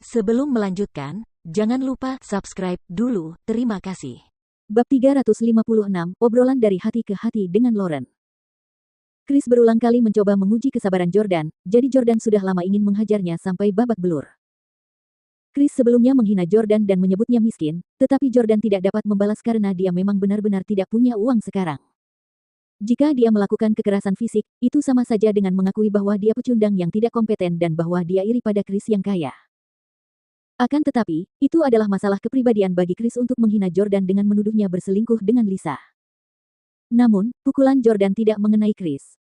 Sebelum melanjutkan, jangan lupa subscribe dulu, terima kasih. Bab 356, obrolan dari hati ke hati dengan Lauren. Chris berulang kali mencoba menguji kesabaran Jordan, jadi Jordan sudah lama ingin menghajarnya sampai babak belur. Chris sebelumnya menghina Jordan dan menyebutnya miskin, tetapi Jordan tidak dapat membalas karena dia memang benar-benar tidak punya uang sekarang. Jika dia melakukan kekerasan fisik, itu sama saja dengan mengakui bahwa dia pecundang yang tidak kompeten dan bahwa dia iri pada Chris yang kaya. Akan tetapi, itu adalah masalah kepribadian bagi Chris untuk menghina Jordan dengan menuduhnya berselingkuh dengan Lisa. Namun, pukulan Jordan tidak mengenai Chris.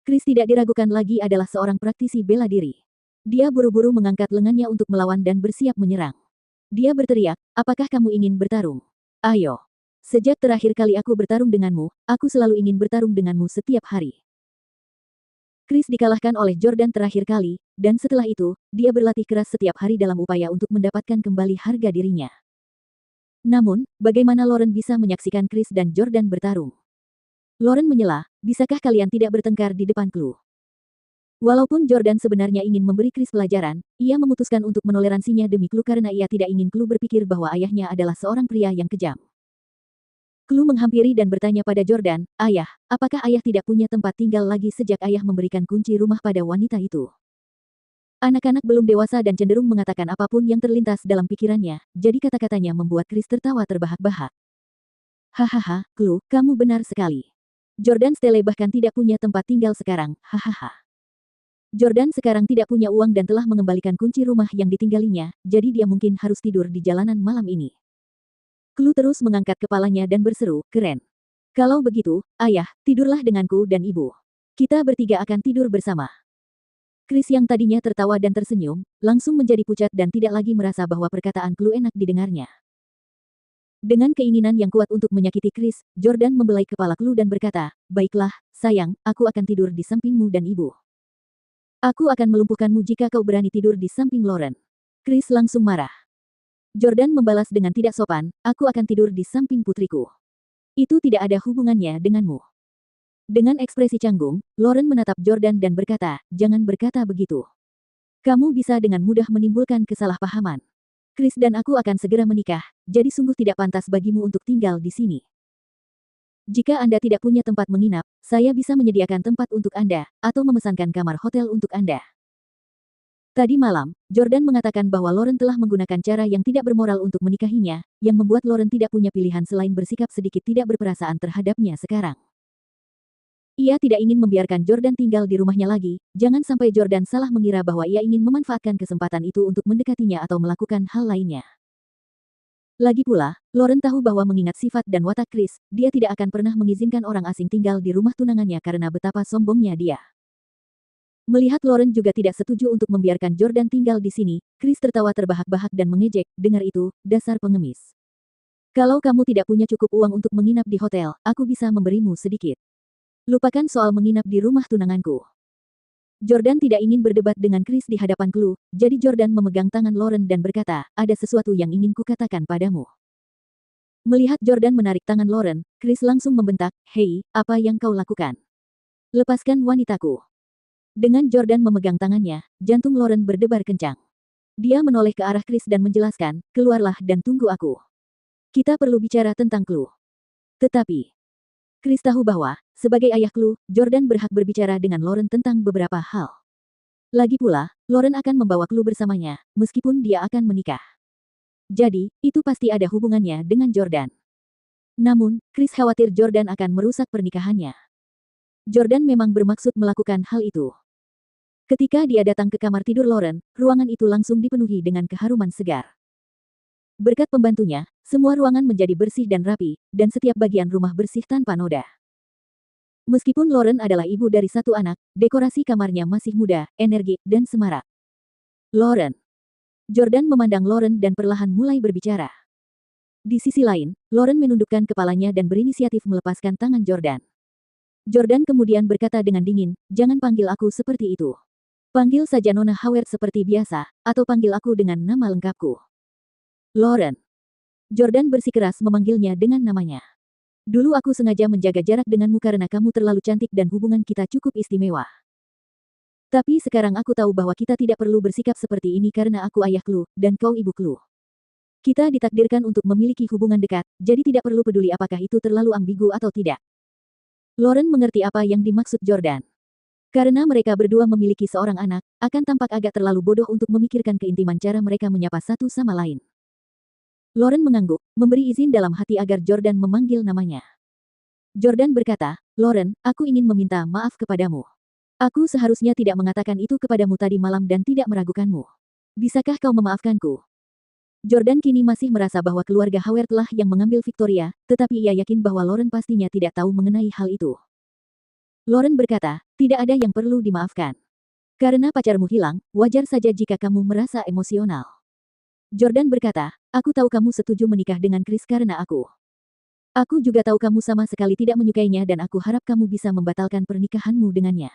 Chris tidak diragukan lagi adalah seorang praktisi bela diri. Dia buru-buru mengangkat lengannya untuk melawan dan bersiap menyerang. Dia berteriak, "Apakah kamu ingin bertarung? Ayo. Sejak terakhir kali aku bertarung denganmu, aku selalu ingin bertarung denganmu setiap hari." Chris dikalahkan oleh Jordan terakhir kali, dan setelah itu, dia berlatih keras setiap hari dalam upaya untuk mendapatkan kembali harga dirinya. Namun, bagaimana Lauren bisa menyaksikan Chris dan Jordan bertarung? Lauren menyela, "Bisakah kalian tidak bertengkar di depan Chloe?" Walaupun Jordan sebenarnya ingin memberi Chris pelajaran, ia memutuskan untuk menoleransinya demi Chloe karena ia tidak ingin Chloe berpikir bahwa ayahnya adalah seorang pria yang kejam. Chloe menghampiri dan bertanya pada Jordan, "Ayah, apakah ayah tidak punya tempat tinggal lagi sejak ayah memberikan kunci rumah pada wanita itu?" Anak-anak belum dewasa dan cenderung mengatakan apapun yang terlintas dalam pikirannya, jadi kata-katanya membuat Chris tertawa terbahak-bahak. "Hahaha, Chloe, kamu benar sekali. Jordan Stele bahkan tidak punya tempat tinggal sekarang, hahaha. Jordan sekarang tidak punya uang dan telah mengembalikan kunci rumah yang ditinggalinya, jadi dia mungkin harus tidur di jalanan malam ini." Chloe terus mengangkat kepalanya dan berseru, "Keren. Kalau begitu, ayah, tidurlah denganku dan ibu. Kita bertiga akan tidur bersama." Chris yang tadinya tertawa dan tersenyum, langsung menjadi pucat dan tidak lagi merasa bahwa perkataan Chloe enak didengarnya. Dengan keinginan yang kuat untuk menyakiti Chris, Jordan membelai kepala Chloe dan berkata, "Baiklah, sayang, aku akan tidur di sampingmu dan ibu. Aku akan melumpuhkanmu jika kau berani tidur di samping Lauren." Chris langsung marah. Jordan membalas dengan tidak sopan, "Aku akan tidur di samping putriku. Itu tidak ada hubungannya denganmu." Dengan ekspresi canggung, Lauren menatap Jordan dan berkata, "Jangan berkata begitu. Kamu bisa dengan mudah menimbulkan kesalahpahaman. Chris dan aku akan segera menikah, jadi sungguh tidak pantas bagimu untuk tinggal di sini. Jika Anda tidak punya tempat menginap, saya bisa menyediakan tempat untuk Anda, atau memesankan kamar hotel untuk Anda." Tadi malam, Jordan mengatakan bahwa Lauren telah menggunakan cara yang tidak bermoral untuk menikahinya, yang membuat Lauren tidak punya pilihan selain bersikap sedikit tidak berperasaan terhadapnya sekarang. Ia tidak ingin membiarkan Jordan tinggal di rumahnya lagi, jangan sampai Jordan salah mengira bahwa ia ingin memanfaatkan kesempatan itu untuk mendekatinya atau melakukan hal lainnya. Lagi pula, Lauren tahu bahwa mengingat sifat dan watak Chris, dia tidak akan pernah mengizinkan orang asing tinggal di rumah tunangannya karena betapa sombongnya dia. Melihat Lauren juga tidak setuju untuk membiarkan Jordan tinggal di sini, Chris tertawa terbahak-bahak dan mengejek, "Dengar itu, dasar pengemis. Kalau kamu tidak punya cukup uang untuk menginap di hotel, aku bisa memberimu sedikit. Lupakan soal menginap di rumah tunanganku." Jordan tidak ingin berdebat dengan Chris di hadapan Chloe, jadi Jordan memegang tangan Lauren dan berkata, "Ada sesuatu yang ingin kukatakan padamu." Melihat Jordan menarik tangan Lauren, Chris langsung membentak, "Hei, apa yang kau lakukan? Lepaskan wanitaku." Dengan Jordan memegang tangannya, jantung Lauren berdebar kencang. Dia menoleh ke arah Chris dan menjelaskan, "Keluarlah dan tunggu aku. Kita perlu bicara tentang Chloe." Tetapi, Chris tahu bahwa, sebagai ayah Chloe, Jordan berhak berbicara dengan Lauren tentang beberapa hal. Lagi pula, Lauren akan membawa Chloe bersamanya, meskipun dia akan menikah. Jadi, itu pasti ada hubungannya dengan Jordan. Namun, Chris khawatir Jordan akan merusak pernikahannya. Jordan memang bermaksud melakukan hal itu. Ketika dia datang ke kamar tidur Lauren, ruangan itu langsung dipenuhi dengan keharuman segar. Berkat pembantunya, semua ruangan menjadi bersih dan rapi, dan setiap bagian rumah bersih tanpa noda. Meskipun Lauren adalah ibu dari satu anak, dekorasi kamarnya masih muda, energik, dan semarak. "Lauren." Jordan memandang Lauren dan perlahan mulai berbicara. Di sisi lain, Lauren menundukkan kepalanya dan berinisiatif melepaskan tangan Jordan. Jordan kemudian berkata dengan dingin, "Jangan panggil aku seperti itu. Panggil saja Nona Howard seperti biasa, atau panggil aku dengan nama lengkapku." "Lauren." Jordan bersikeras memanggilnya dengan namanya. "Dulu aku sengaja menjaga jarak denganmu karena kamu terlalu cantik dan hubungan kita cukup istimewa. Tapi sekarang aku tahu bahwa kita tidak perlu bersikap seperti ini karena aku ayah Chloe, dan kau ibu Chloe. Kita ditakdirkan untuk memiliki hubungan dekat, jadi tidak perlu peduli apakah itu terlalu ambigu atau tidak. Lauren mengerti apa yang dimaksud Jordan. Karena mereka berdua memiliki seorang anak, akan tampak agak terlalu bodoh untuk memikirkan keintiman cara mereka menyapa satu sama lain. Lauren mengangguk, memberi izin dalam hati agar Jordan memanggil namanya. Jordan berkata, Lauren, aku ingin meminta maaf kepadamu. Aku seharusnya tidak mengatakan itu kepadamu tadi malam dan tidak meragukanmu. Bisakah kau memaafkanku? Jordan kini masih merasa bahwa keluarga Howard lah yang mengambil Victoria, tetapi ia yakin bahwa Lauren pastinya tidak tahu mengenai hal itu. Lauren berkata, tidak ada yang perlu dimaafkan. Karena pacarmu hilang, wajar saja jika kamu merasa emosional. Jordan berkata, aku tahu kamu setuju menikah dengan Chris karena aku. Aku juga tahu kamu sama sekali tidak menyukainya dan aku harap kamu bisa membatalkan pernikahanmu dengannya.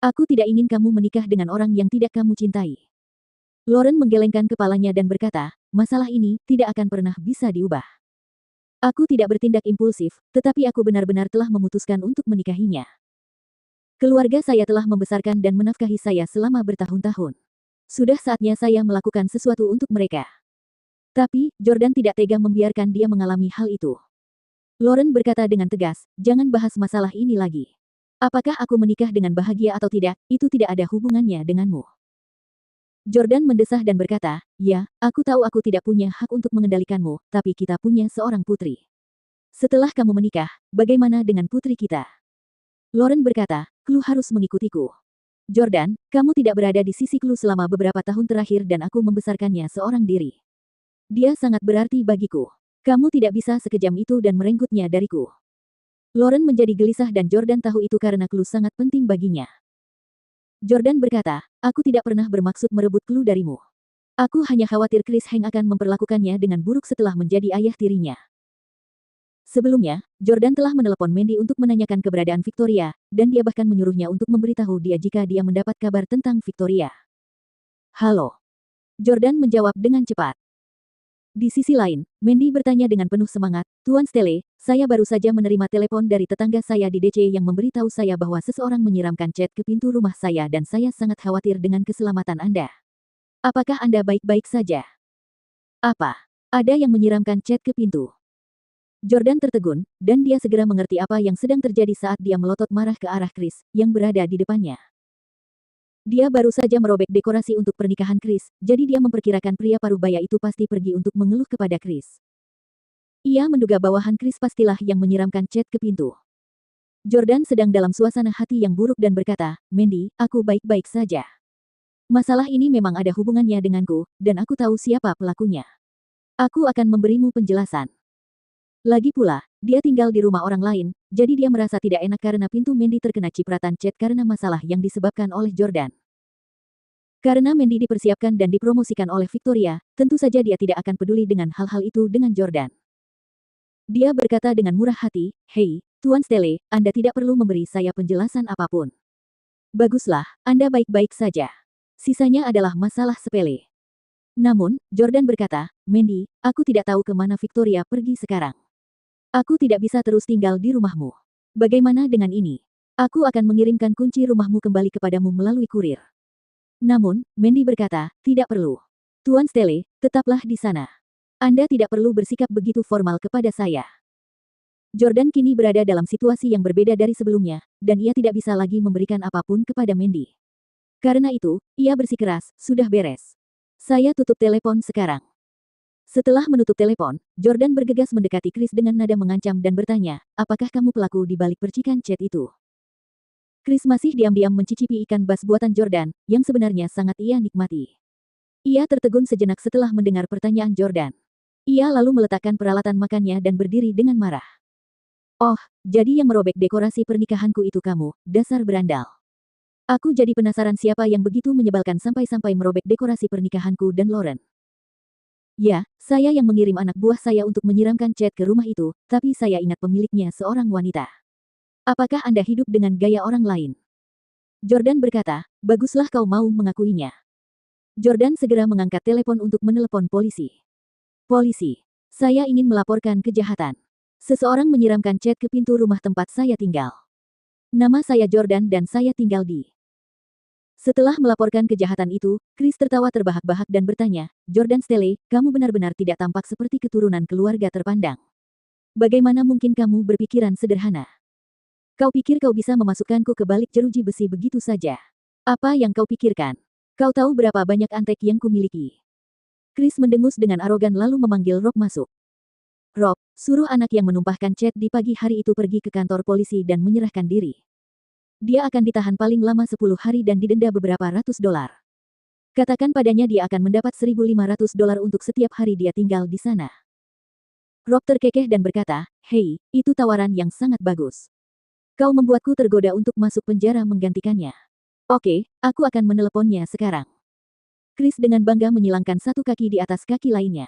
Aku tidak ingin kamu menikah dengan orang yang tidak kamu cintai. Lauren menggelengkan kepalanya dan berkata, masalah ini tidak akan pernah bisa diubah. Aku tidak bertindak impulsif, tetapi aku benar-benar telah memutuskan untuk menikahinya. Keluarga saya telah membesarkan dan menafkahi saya selama bertahun-tahun. Sudah saatnya saya melakukan sesuatu untuk mereka. Tapi, Jordan tidak tega membiarkan dia mengalami hal itu. Lauren berkata dengan tegas, jangan bahas masalah ini lagi. Apakah aku menikah dengan bahagia atau tidak, itu tidak ada hubungannya denganmu. Jordan mendesah dan berkata, ya, aku tahu aku tidak punya hak untuk mengendalikanmu, tapi kita punya seorang putri. Setelah kamu menikah, bagaimana dengan putri kita? Lauren berkata, Chloe harus mengikutiku. Jordan, kamu tidak berada di sisi Chloe selama beberapa tahun terakhir dan aku membesarkannya seorang diri. Dia sangat berarti bagiku. Kamu tidak bisa sekejam itu dan merenggutnya dariku. Lauren menjadi gelisah dan Jordan tahu itu karena Chloe sangat penting baginya. Jordan berkata, aku tidak pernah bermaksud merebut Chloe darimu. Aku hanya khawatir Chris Heng akan memperlakukannya dengan buruk setelah menjadi ayah tirinya. Sebelumnya, Jordan telah menelepon Mandy untuk menanyakan keberadaan Victoria, dan dia bahkan menyuruhnya untuk memberitahu dia jika dia mendapat kabar tentang Victoria. Halo. Jordan menjawab dengan cepat. Di sisi lain, Mandy bertanya dengan penuh semangat, Tuan Stelle, saya baru saja menerima telepon dari tetangga saya di DC yang memberitahu saya bahwa seseorang menyiramkan cat ke pintu rumah saya dan saya sangat khawatir dengan keselamatan Anda. Apakah Anda baik-baik saja? Apa? Ada yang menyiramkan cat ke pintu? Jordan tertegun, dan dia segera mengerti apa yang sedang terjadi saat dia melotot marah ke arah Chris, yang berada di depannya. Dia baru saja merobek dekorasi untuk pernikahan Chris, jadi dia memperkirakan pria parubaya itu pasti pergi untuk mengeluh kepada Chris. Ia menduga bawahan Chris pastilah yang menyiramkan cat ke pintu. Jordan sedang dalam suasana hati yang buruk dan berkata, Mandy, aku baik-baik saja. Masalah ini memang ada hubungannya denganku, dan aku tahu siapa pelakunya. Aku akan memberimu penjelasan. Lagi pula, dia tinggal di rumah orang lain, jadi dia merasa tidak enak karena pintu Mandy terkena cipratan cat karena masalah yang disebabkan oleh Jordan. Karena Mandy dipersiapkan dan dipromosikan oleh Victoria, tentu saja dia tidak akan peduli dengan hal-hal itu dengan Jordan. Dia berkata dengan murah hati, hei, Tuan Stelle, Anda tidak perlu memberi saya penjelasan apapun. Baguslah, Anda baik-baik saja. Sisanya adalah masalah sepele. Namun, Jordan berkata, Mandy, aku tidak tahu kemana Victoria pergi sekarang. Aku tidak bisa terus tinggal di rumahmu. Bagaimana dengan ini? Aku akan mengirimkan kunci rumahmu kembali kepadamu melalui kurir. Namun, Mandy berkata, tidak perlu. Tuan Stelle, tetaplah di sana. Anda tidak perlu bersikap begitu formal kepada saya. Jordan kini berada dalam situasi yang berbeda dari sebelumnya, dan ia tidak bisa lagi memberikan apapun kepada Mandy. Karena itu, ia bersikeras, sudah beres. Saya tutup telepon sekarang. Setelah menutup telepon, Jordan bergegas mendekati Chris dengan nada mengancam dan bertanya, apakah kamu pelaku di balik percikan cat itu? Chris masih diam-diam mencicipi ikan bas buatan Jordan, yang sebenarnya sangat ia nikmati. Ia tertegun sejenak setelah mendengar pertanyaan Jordan. Ia lalu meletakkan peralatan makannya dan berdiri dengan marah. Oh, jadi yang merobek dekorasi pernikahanku itu kamu, dasar berandal. Aku jadi penasaran siapa yang begitu menyebalkan sampai-sampai merobek dekorasi pernikahanku dan Lauren. Ya, saya yang mengirim anak buah saya untuk menyiramkan cat ke rumah itu, tapi saya ingat pemiliknya seorang wanita. Apakah Anda hidup dengan gaya orang lain? Jordan berkata, baguslah kau mau mengakuinya. Jordan segera mengangkat telepon untuk menelepon polisi. Polisi, saya ingin melaporkan kejahatan. Seseorang menyiramkan cat ke pintu rumah tempat saya tinggal. Nama saya Jordan dan saya tinggal di Setelah melaporkan kejahatan itu, Chris tertawa terbahak-bahak dan bertanya, Jordan Stele, kamu benar-benar tidak tampak seperti keturunan keluarga terpandang. Bagaimana mungkin kamu berpikiran sederhana? Kau pikir kau bisa memasukkanku ke balik jeruji besi begitu saja? Apa yang kau pikirkan? Kau tahu berapa banyak antek yang kumiliki? Chris mendengus dengan arogan lalu memanggil Rob masuk. Rob, suruh anak yang menumpahkan cat di pagi hari itu pergi ke kantor polisi dan menyerahkan diri. Dia akan ditahan paling lama 10 hari dan didenda beberapa ratus dolar. Katakan padanya dia akan mendapat $1.500 untuk setiap hari dia tinggal di sana. Rob terkekeh dan berkata, hei, itu tawaran yang sangat bagus. Kau membuatku tergoda untuk masuk penjara menggantikannya. Oke, aku akan meneleponnya sekarang. Chris dengan bangga menyilangkan satu kaki di atas kaki lainnya.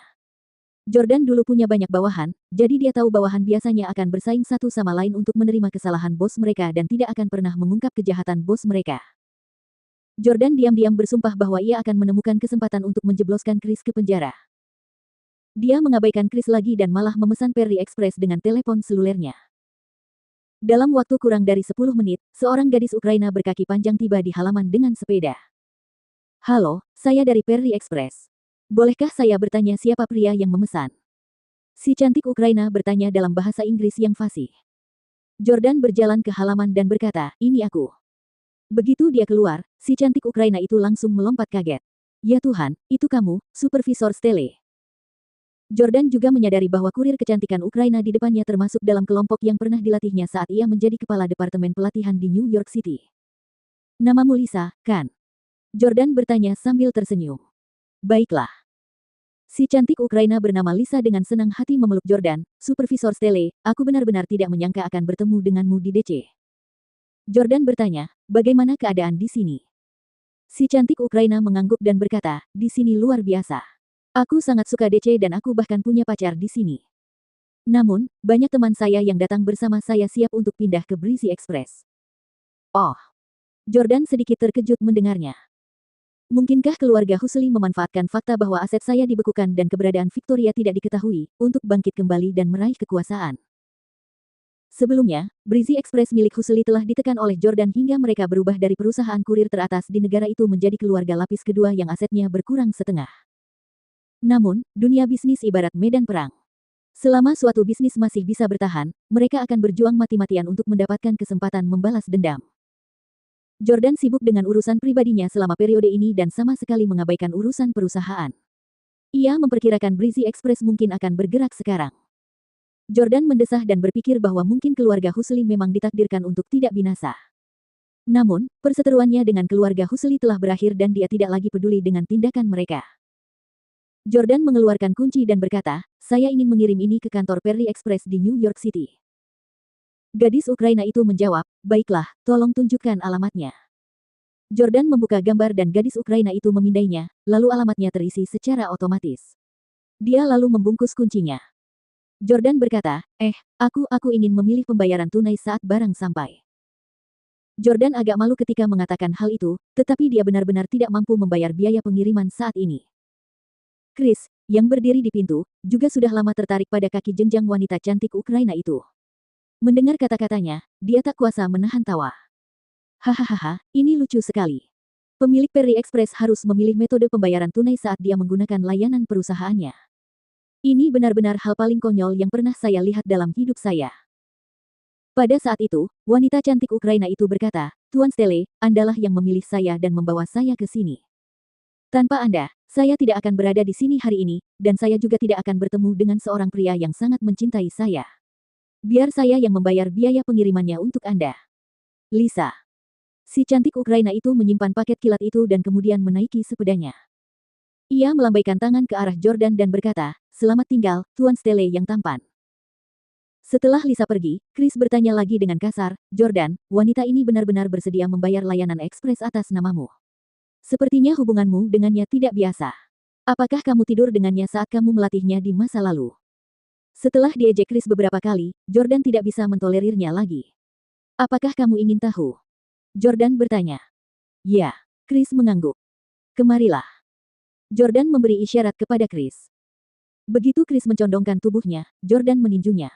Jordan dulu punya banyak bawahan, jadi dia tahu bawahan biasanya akan bersaing satu sama lain untuk menerima kesalahan bos mereka dan tidak akan pernah mengungkap kejahatan bos mereka. Jordan diam-diam bersumpah bahwa ia akan menemukan kesempatan untuk menjebloskan Chris ke penjara. Dia mengabaikan Chris lagi dan malah memesan Perry Express dengan telepon selulernya. Dalam waktu kurang dari 10 menit, seorang gadis Ukraina berkaki panjang tiba di halaman dengan sepeda. Halo, saya dari Perry Express. Bolehkah saya bertanya siapa pria yang memesan? Si cantik Ukraina bertanya dalam bahasa Inggris yang fasih. Jordan berjalan ke halaman dan berkata, ini aku. Begitu dia keluar, si cantik Ukraina itu langsung melompat kaget. Ya Tuhan, itu kamu, Supervisor Stele. Jordan juga menyadari bahwa kurir kecantikan Ukraina di depannya termasuk dalam kelompok yang pernah dilatihnya saat ia menjadi kepala departemen pelatihan di New York City. Namamu Lisa, kan? Jordan bertanya sambil tersenyum. Baiklah. Si cantik Ukraina bernama Lisa dengan senang hati memeluk Jordan, Supervisor Stele, aku benar-benar tidak menyangka akan bertemu denganmu di DC. Jordan bertanya, bagaimana keadaan di sini? Si cantik Ukraina mengangguk dan berkata, di sini luar biasa. Aku sangat suka DC dan aku bahkan punya pacar di sini. Namun, banyak teman saya yang datang bersama saya siap untuk pindah ke Breezy Express. Oh. Jordan sedikit terkejut mendengarnya. Mungkinkah keluarga Husli memanfaatkan fakta bahwa aset saya dibekukan dan keberadaan Victoria tidak diketahui, untuk bangkit kembali dan meraih kekuasaan? Sebelumnya, Breezy Express milik Husli telah ditekan oleh Jordan hingga mereka berubah dari perusahaan kurir teratas di negara itu menjadi keluarga lapis kedua yang asetnya berkurang setengah. Namun, dunia bisnis ibarat medan perang. Selama suatu bisnis masih bisa bertahan, mereka akan berjuang mati-matian untuk mendapatkan kesempatan membalas dendam. Jordan sibuk dengan urusan pribadinya selama periode ini dan sama sekali mengabaikan urusan perusahaan. Ia memperkirakan Breezy Express mungkin akan bergerak sekarang. Jordan mendesah dan berpikir bahwa mungkin keluarga Husli memang ditakdirkan untuk tidak binasa. Namun, perseteruannya dengan keluarga Husli telah berakhir dan dia tidak lagi peduli dengan tindakan mereka. Jordan mengeluarkan kunci dan berkata, saya ingin mengirim ini ke kantor Perry Express di New York City. Gadis Ukraina itu menjawab, baiklah, tolong tunjukkan alamatnya. Jordan membuka gambar dan gadis Ukraina itu memindainya, lalu alamatnya terisi secara otomatis. Dia lalu membungkus kuncinya. Jordan berkata, aku ingin memilih pembayaran tunai saat barang sampai. Jordan agak malu ketika mengatakan hal itu, tetapi dia benar-benar tidak mampu membayar biaya pengiriman saat ini. Chris, yang berdiri di pintu, juga sudah lama tertarik pada kaki jenjang wanita cantik Ukraina itu. Mendengar kata-katanya, dia tak kuasa menahan tawa. Hahaha, ini lucu sekali. Pemilik Perry Express harus memilih metode pembayaran tunai saat dia menggunakan layanan perusahaannya. Ini benar-benar hal paling konyol yang pernah saya lihat dalam hidup saya. Pada saat itu, wanita cantik Ukraina itu berkata, Tuan Stele, Andalah yang memilih saya dan membawa saya ke sini. Tanpa Anda, saya tidak akan berada di sini hari ini, dan saya juga tidak akan bertemu dengan seorang pria yang sangat mencintai saya. Biar saya yang membayar biaya pengirimannya untuk Anda. Lisa. Si cantik Ukraina itu menyimpan paket kilat itu dan kemudian menaiki sepedanya. Ia melambaikan tangan ke arah Jordan dan berkata, selamat tinggal, Tuan Stele yang tampan. Setelah Lisa pergi, Chris bertanya lagi dengan kasar, Jordan, wanita ini benar-benar bersedia membayar layanan ekspres atas namamu. Sepertinya hubunganmu dengannya tidak biasa. Apakah kamu tidur dengannya saat kamu melatihnya di masa lalu? Setelah diejek Chris beberapa kali, Jordan tidak bisa mentolerirnya lagi. Apakah kamu ingin tahu? Jordan bertanya. Ya, Chris mengangguk. Kemarilah. Jordan memberi isyarat kepada Chris. Begitu Chris mencondongkan tubuhnya, Jordan meninjunya.